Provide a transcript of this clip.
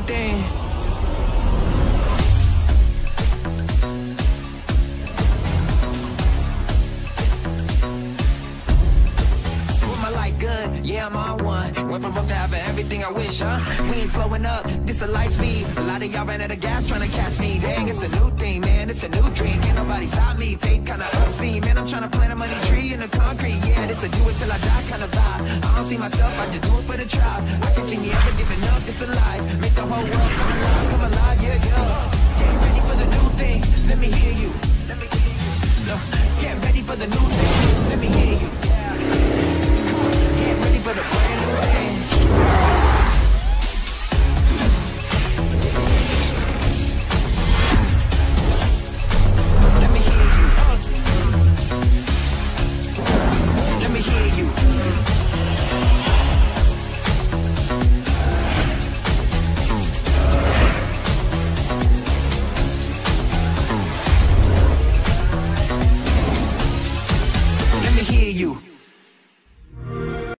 thing. Good, yeah, I'm on one. Went from broke to having everything I wish, huh? We ain't slowing up, this a light speed. A lot of y'all ran out of gas trying to catch me. Dang, it's a new thing, man, it's a new dream. Can't nobody stop me, fate kinda obscene. Man, I'm trying to plant a money tree in the concrete. Yeah, this a do it till I die kind of vibe. I don't see myself, I just do it for the tribe. I can see me ever giving up, it's alive. Make the whole world come alive, yeah, yeah. Get ready for the new thing, let me hear you. Get ready for the new thing, let me hear you.